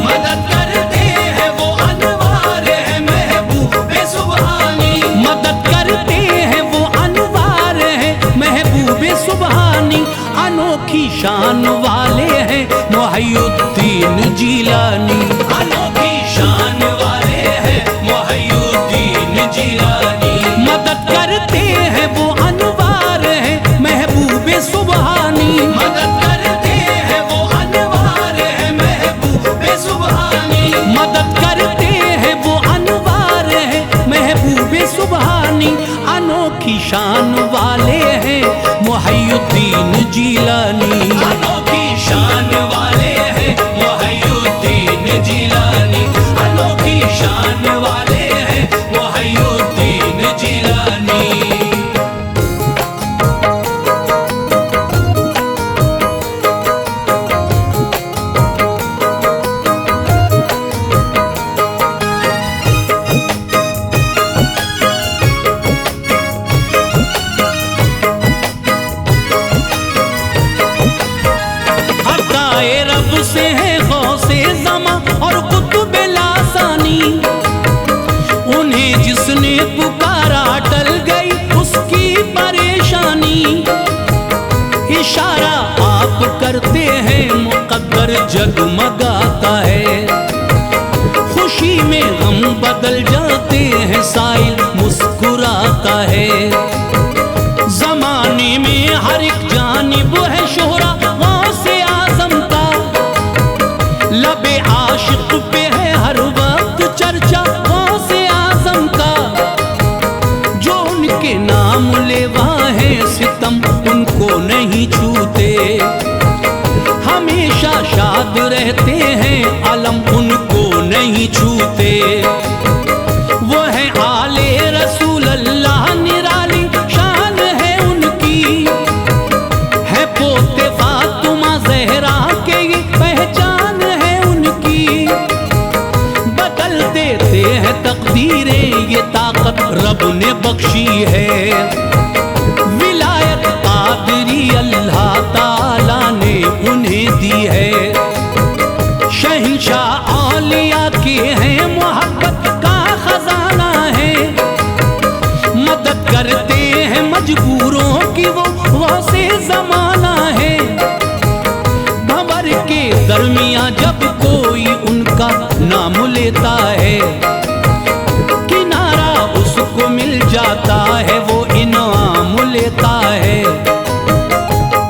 मदद करते हैं वो अनवार है महबूबे सुबहानी। मदद करते हैं वो अनवार है महबूबे सुबहानी। अनोखी शान वाले हैं मुहय्यिद्दीन जिलानी। अनोखी शान वाले हैं मुहय्यिद्दीन जिलानी। मदद करते हैं वो अनवार है महबूबे सुबहानी। मदद करते हैं वो अनवार है महबूबे सुबहानी। मदद करते हैं वो अनवार है महबूबे सुबहानी। अनोखी शान वाले हैं मुहय्यिद्दीन जिलानी। अनोखी शान वाले हैं मुहय्यिद्दीन जिलानी। अनोखी शान वाले हैं मुहय्यिद्दीन जिलानी। अताए रब से है गौसे ज़मा और कुतुबे लासानी। उन्हें जिसने पुकारा टल गई उसकी परेशानी। इशारा आप करते हैं मुक़द्दर जगमगाता है। खुशी में गम बदल जाते हैं साइल मुस्कुराता है। ज़माने में हर एक जानिब है शोहरा गौसे आज़म का। लबे आशिक पे है हर वक्त चर्चा गौसे आज़म का। जो उनके नाम लेवा है सितम उनको नहीं छूते। हमेशा शाद रहते हैं अलम उनको नहीं छूते। वो है आले रसूल अल्लाह निराली शान है उनकी। है पोते फातिमा ज़हरा के ये पहचान है उनकी। बदल देते हैं तकदीरें ये ताकत रब ने बख्शी है। विलायत कादरी अल्लाह ताला ने उन्हें दी है। शहंशाह औलिया के हैं मोहब्बत का खजाना है। मदद करते हैं मजबूरों की वो से ज़माना है। भंवर के दरमियां जब कोई उनका नाम लेता है किनारा उसको मिल जाता है वो इनाम लेता है।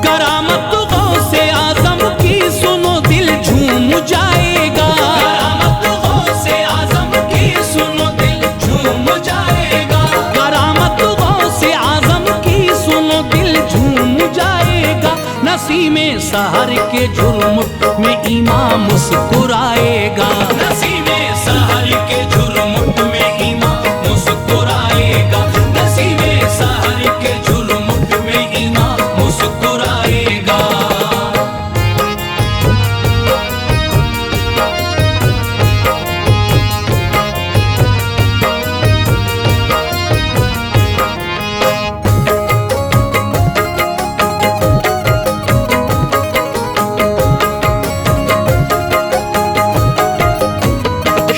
करामत गौसे आज़म की सुनो दिल झूम जाएगा। करामत गौसे आज़म की सुनो दिल झूम जाएगा। करामत गौसे आज़म की सुनो दिल झूम जाएगा। नसीमे सहर के जुर्म में इमाम मुस्कुराएगा। नसीमे सहर के जुर्मुट में इमाम मुस्कुराएगा। नसीमे सहर के जुर्मुट में इमाम मुस्कुराएगा।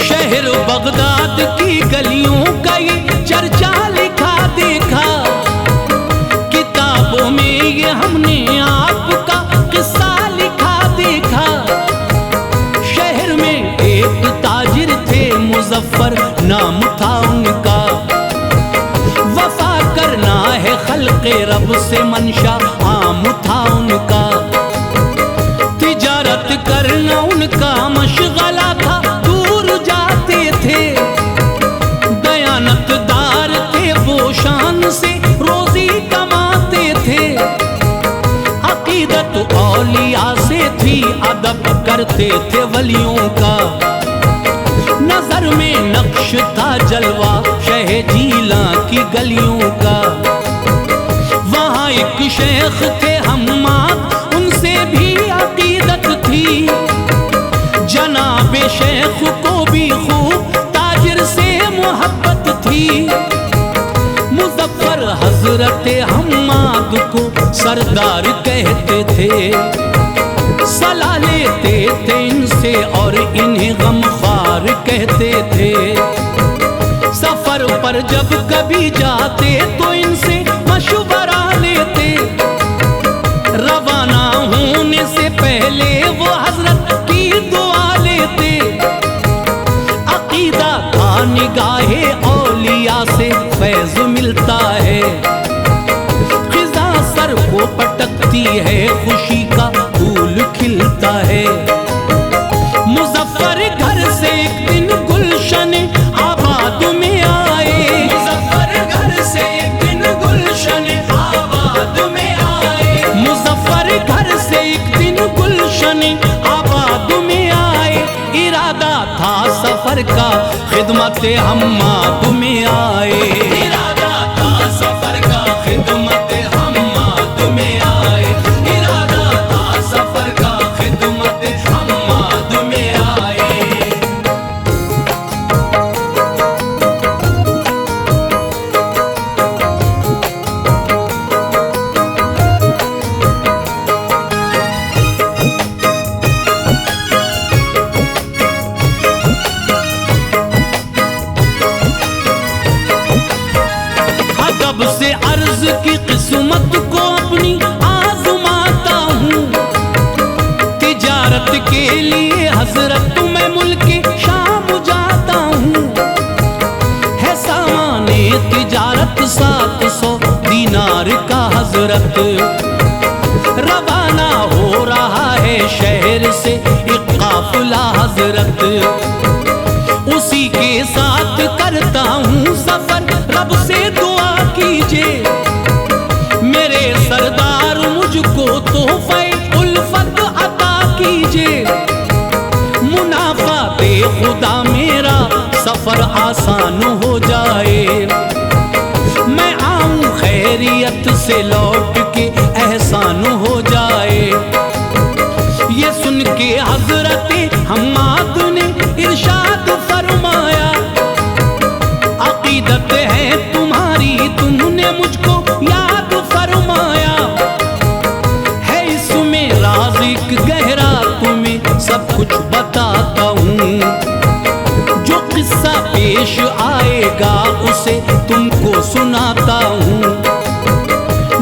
शहर बगदाद की गलियों का ये चर्चा लिखा देखा। किताबों में ये हमने आपका किस्सा लिखा देखा। शहर में एक ताजिर थे मुजफ्फर नाम था उनका। वफा करना है खल्क़े रब से मंशा आम था उनका। तिजारत करना उनका मशगला था दूर जाते थे। दयानतदार थे वो शान से रोजी कमाते थे। अकीदत औलिया से थी अदब करते थे वलियों का। नजर में नक्श था जलवा शह जीला की गलियों का। वहाँ एक शेख थे हम्माद उनसे भी अकीदत थी। जनाबे शेख को भी खूब ताजिर से मोहब्बत थी। मुजफ्फर हजरत हम्माद को सरदार कहते थे। सलाह लेते थे इनसे और इन्हें गमख्वार कहते थे। सफर पर जब कभी जाते तो इनसे मशवरा लेते। रवाना होने से पहले वो हजरत की दुआ लेते। अकीदा था निगाहे औलिया से फैज मिलता है। खिजा सर को पटकती है, खुशी का फूल खिलता है। मुजफ्फर घर से एक दिन गुलशन आबाद में आए। मुजफ्फर घर से एक दिन गुलशन आबाद में आए। मुजफ्फर घर से एक दिन गुलशन आबाद में आए। इरादा था सफर का, खिदमत हम्माद में आए। इरादा था सफर का, खिदमत हम्माद में आए। इरादा था सफर का, खिदमत हम्माद में आए। अदब से अर्ज की किस्मत को अपनी आजमाता हूँ। तिजारत के लिए हजरत मैं मुल्क शाम जाता हूँ। है सामाने तिजारत 700 दीनार का हजरत। रवाना हो रहा है शहर से एक काफिला हजरत। उसी के साथ करता हूँ सफर, रब से दुआ कीजिए। मेरे सरदार मुझको तोहफे उल्फत अता कीजिए। मुनाफा दे खुदा मेरा सफर आसान हो जाए। मैं आऊं खैरियत से लौट के एहसान हो जाए। ये सुन के हजरत हम्माद ने इरशाद फरमाया। अकीदत है तुम्हारी, तुमने मुझको याद फरमाया। है इसमें राज एक गहरा, तुम्हें सब कुछ बताता हूँ। जो किस्सा पेश आएगा उसे तुमको सुनाता हूँ।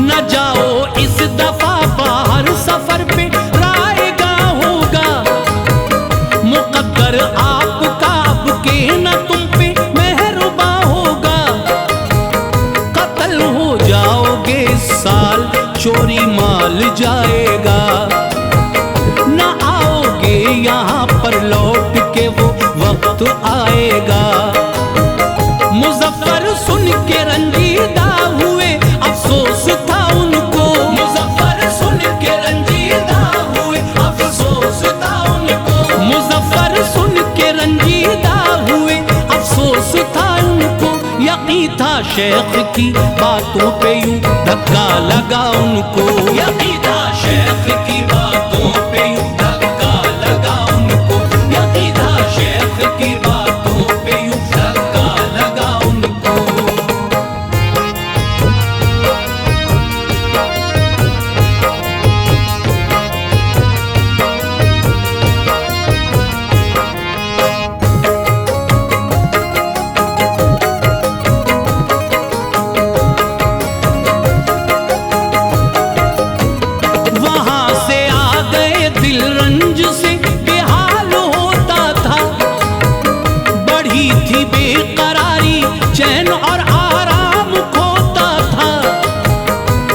न जाओ इस दफा बाहर, सफर पे रायगा होगा। मुकद्दर आपका आपके न तुम पे मेहरबा होगा। कत्ल हो जाओगे इस साल, चोरी माल जाएगा। न आओगे यहाँ पर लौट के वो वक्त आएगा। मुजफ्फर सुन के रंजीदा हुए, अफसोस था उनको। मुजफ्फर सुन के रंजीदा हुए, अफसोस था उनको। मुजफ्फर सुन के रंजीदा हुए, अफसोस था उनको। यकीन था शेख की बातों पे यूं धक्का लगा उनको। यकीन था शेख की बातों पे यूं धक्का लगा उनको। यकीन था शेख की बातों पे यूं धक्का लगा उनको। वहां से आ गए दिल रंज से बेहाल होता था। बढ़ी थी बेकरारी, चैन और आराम खोता था।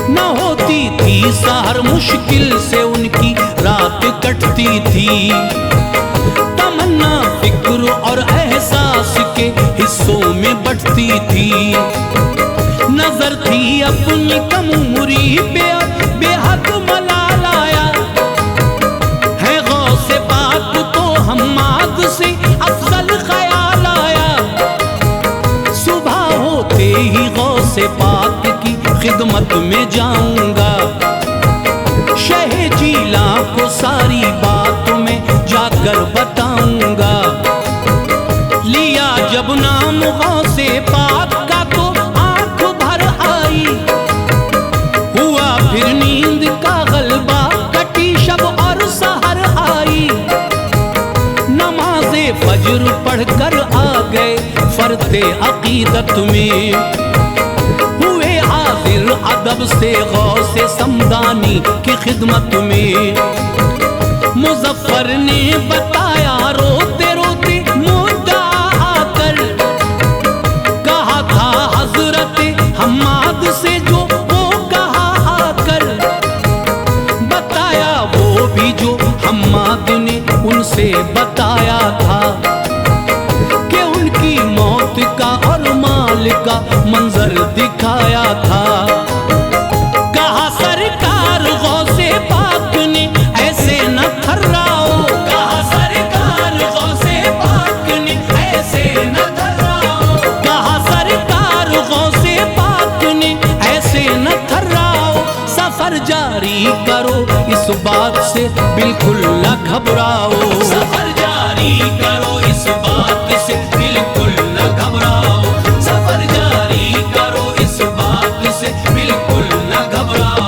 न होती थी सहर, मुश्किल से उनकी रात कटती थी। तमन्ना फिक्र और एहसास के हिस्सों में बंटती थी। नजर थी अपनी कम उम्री पे और बेहद मलाल आया। है गौसे पाक तो हम्माद से अफजल ख्याल आया। सुबह होते ही गौसे पाक की खिदमत में जाऊंगा। शहे जीला को सारी बात में जाकर बताऊंगा। लिया जब नाम गौसे पाक का तो आंख भर आई। हुआ फिर नींद का गलबा, कटी शब और सहर आई। नमाज़े फजर पढ़कर आ गए फरते अकीदत में, हुए हाजिर अदब से गौसे समदानी की खिदमत में। मुजफ्फर ने बताया रोते रोते मुद्दा आकर, कहा था हजरत हम्माद से जो वो कहा आकर, बताया वो भी जो हम्माद ने उनसे बताया था कि उनकी मौत का और माल का मंजर दिखाया था। कहा सरकार गौसे पाक ने ऐसे न थर्राओ, कहा सरकार गौसे पाक ने ऐसे न थर्राओ, कहा सरकार गौसे पाक ने ऐसे न थर्राओ। सफर जारी करो इस बात से बिल्कुल न घबराओ, सफर जारी करो इस बात से बिल्कुल न घबराओ, सफर जारी करो इस बात से बिल्कुल न घबराओ।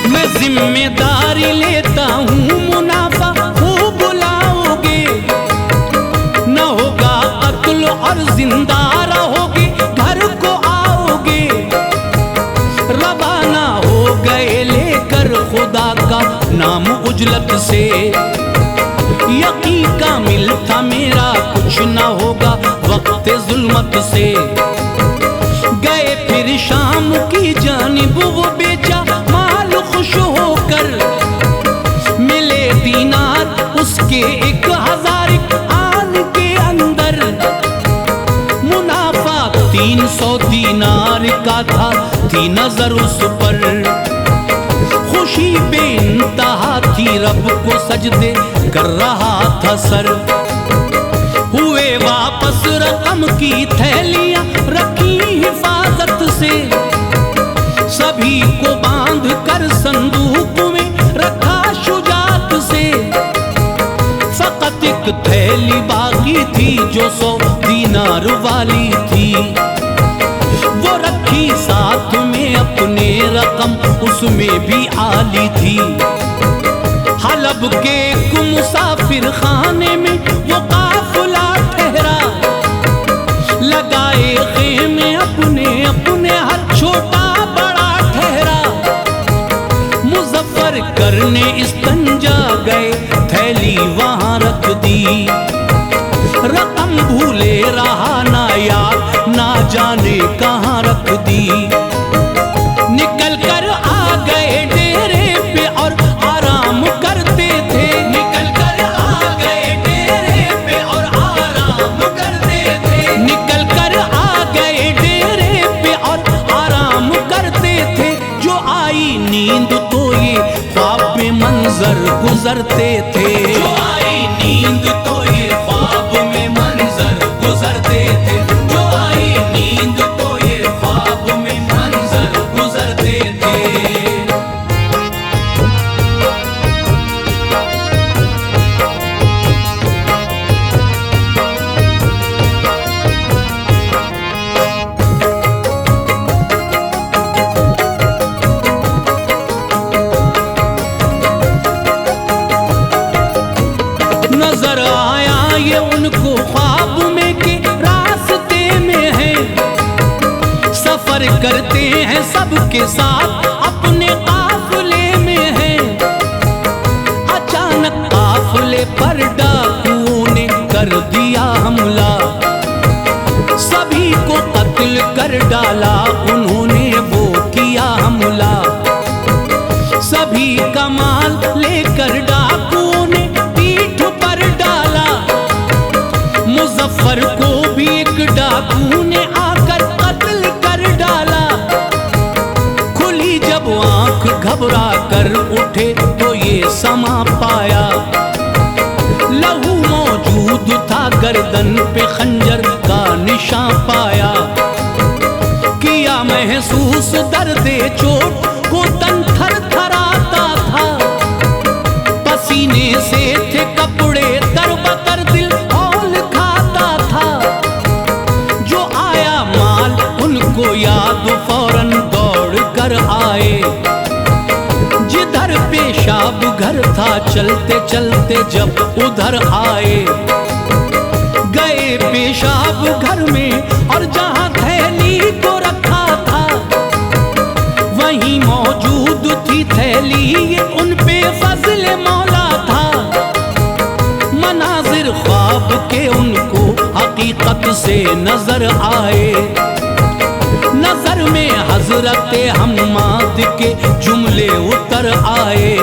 मैं जिम्मेदारी लेता हूँ मुनाफा खूब बुलाओगे, न होगा कत्ल और जिंदा रहोगे घर को आओगे। रवाना हो गए लेकर खुदा का नाम उजलत से, यकीन कामिल था मेरा कुछ न होगा वक्त जुल्मत से। गए फिर शाम की जानिब वो बेचा माल खुश होकर, मिले दीनार उसके 1000 आन के अंदर। मुनाफा 300 दीनार का था, थी नजर उस पर। खुशी बेइंतहा थी, रब को सजदे कर रहा था सर। हुए वापस रकम की थैलियां रखी हिफाजत से, सभी को बांध कर संदूक में रखा शुजात से। फकत एक थैली बाकी थी जो 100 दीनार वाली थी, वो रखी साथ में अपने रकम उसमें भी आली थी। हलब के एक मुसाफिर खाने में वो काफिला ठहरा, लगाए खेमे अपने अपने हर छोटा बड़ा ठहरा। मुजफ्फर करने इस्तंजा गए, थैली वहां रख दी। रकम भूले रहा ना याद, ना जाने कहाँ रख दी। निकल कर आ गए डेरे पे और आराम करते थे, निकल कर आ गए डेरे पे और आराम करते थे, निकल कर आ गए डेरे पे और आराम करते थे। जो आई नींद तो ये ख्वाब में मंजर गुजरते थे, जो आई नींद तो ये ख्वाब में मंजर गुजरते थे, जो आई नींद तो ये ख्वाब में मंजर गुजरते थे। नजर आया ये उनको ख्वाब में कि रास्ते में है, सफर करते हैं सबके साथ अपने काफिले में है। अचानक काफिले पर डाकुओं ने कर दिया हमला, सभी को कत्ल कर डाला उन्होंने वो किया हमला। सभी का माल लेकर डाकुओं ने पीठ पर डाला, मुजफ्फर को भी एक डाकू ने आकर कत्ल कर डाला। खुली जब आंख घबरा कर उठे तो ये समा पाया, लहू मौजूद था गर्दन पे खंजर का निशान पाया। किया महसूस दर्दे चोट को तन थर थराता पेशाब घर था, चलते चलते जब उधर आए, गए पेशाब घर में और जहां थैली को रखा था वहीं मौजूद थी थैली, ये उन पे फजल मौला था। मनाजिर ख्वाब के उनको हकीकत से नजर आए, नजर में हजरत हम्माद के जुमले उतर आए,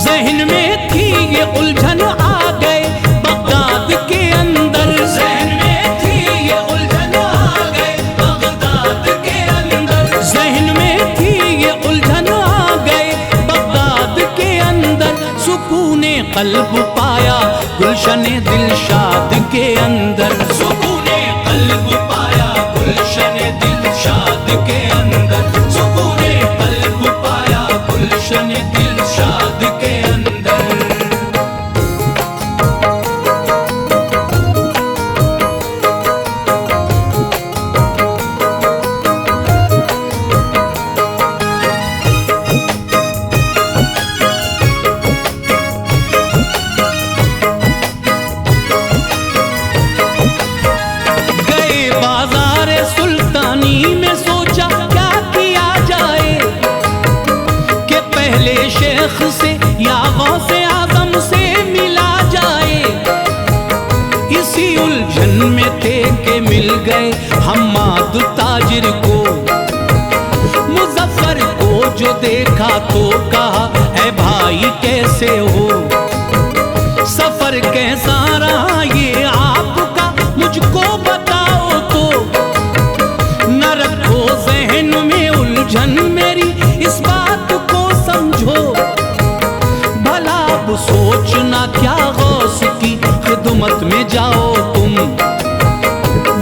जहन में थी ये उलझन आ गए बगदाद के अंदर, जहन में थी ये उलझन आ गए बगदाद के अंदर, जहन में थी ये उलझन आ गए बगदाद के अंदर, सुकूने कल्ब पाया गुलशने दिलशाद के अंदर, सुकूने कल्ब पाया गुलशने दिलशाद के अंदर, सुकूने कल्ब पाया गुलशने दिलशाद के अंदर। गए बाजार सुल्तानी में सोचा क्या किया जाए, कि पहले शेख से या गौसे आजम से मिला जाए। इसी उलझन में थे के मिल गए हम्माद ताजिर को, मुजफ्फर को जो देखा तो कहा ऐ भाई कैसे हो, सफर कैसा रहा ये आपका मुझको बताओ तो, न रखो जहन में उलझन मेरी इस बात को समझो, भला अब सोचना क्या गौस की खिदमत में जाओ तुम,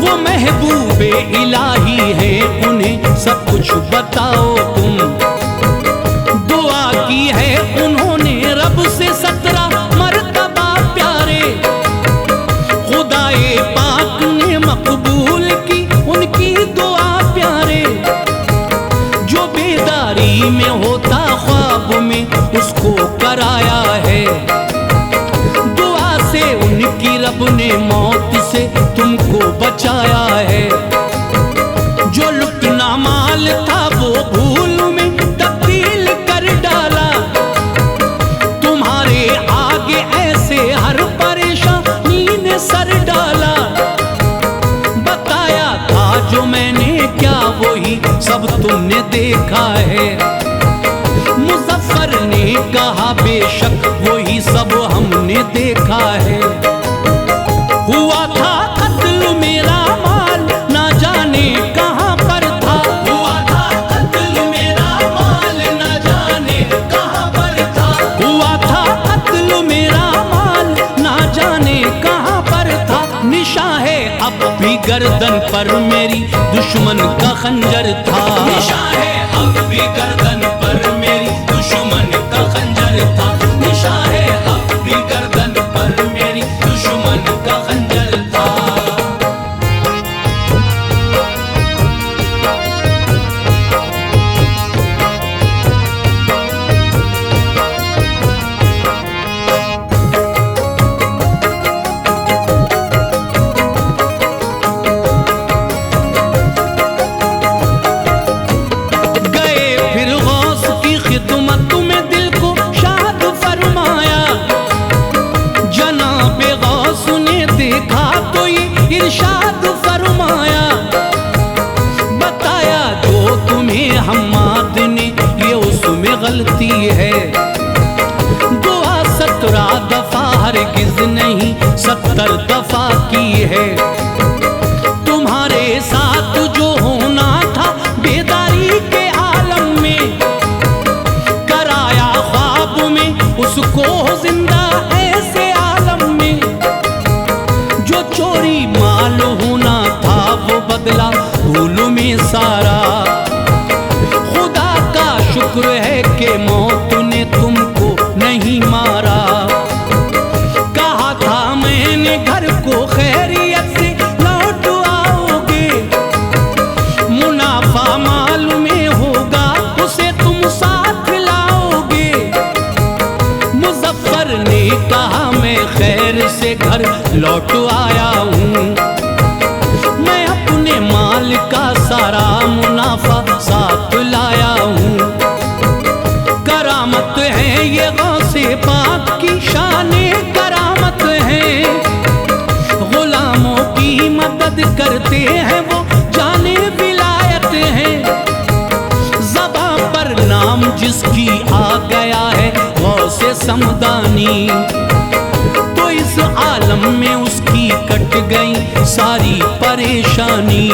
वो महबूबे इलाही है उन्हें सब कुछ बताओ तुम। दुआ की है उन्होंने रब से 17 मर्तबा प्यारे, खुदाए पाक ने मकबूल की उनकी दुआ प्यारे, जो बेदारी में होता ख्वाब में उसको कराया है, दुआ से उनकी रब ने मौत से तुमको बचाया है, जो लुटना माल था वो भूल में तब्दील कर डाला, तुम्हारे आगे ऐसे हर परेशानी ने सर डाला, बताया था जो मैंने क्या वही सब तुमने देखा है, मुजफ्फर ने कहा बेशक वही सब हमने देखा है, हुआ था कत्ल मेरा माल ना जाने कहां पर था, हुआ था कत्ल मेरा माल न जाने कहां पर था, हुआ था कत्ल मेरा माल ना जाने कहां पर था, निशा है अब भी गर्दन पर मेरी दुश्मन का खंजर था, निशा है अब भी गर्दन पर मेरी दुश्मन का खंजर था, निशा है अब भी गर्दन पर मेरी दुश्मन का खंजर था। गए फिर गौस की खिदमत में दिल को शाद फरमाया, जनाबे गौस ने देखा तो ये इरशाद फरमाया, बताया जो तुम्हें हम्माद ने ये उसमें गलती है, दुआ 17 दफा हरगिज नहीं 70 दफा की है, तुम्हारे साथ जो होना था बेदारी के आलम में, कराया ख्वाब में उसको जिंदा ऐसे आलम में, जो चोरी माल होना था वो बदला भूल में सारा, खुदा का शुक्र है कि मौत ने तुमको नहीं मारा, कहा था मैंने घर को खैरियत से लौट आओगे, मुनाफा माल में होगा उसे तुम साथ लाओगे, करामत है ये गौसे पाक की शाने करामत है। गुलामों की मदद करते हैं वो जाने विलायत है। ज़बां पर नाम जिसकी आ गया है गौसे समदानी, तो इस आलम में उसकी कट गई सारी परेशानी।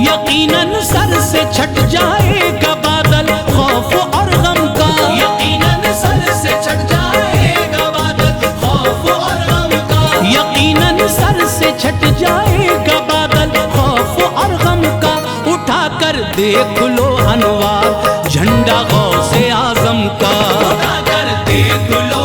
यकीनन सर से छट जाएगा बादल खौफ और गम का, यकीनन सर से छट जाएगा बादल खौफ और गम का, यकीनन सर से छट जाएगा बादल खौफ और गम का। उठाकर देख लो अनवार झंडा गौसे आजम का, उठाकर देख लो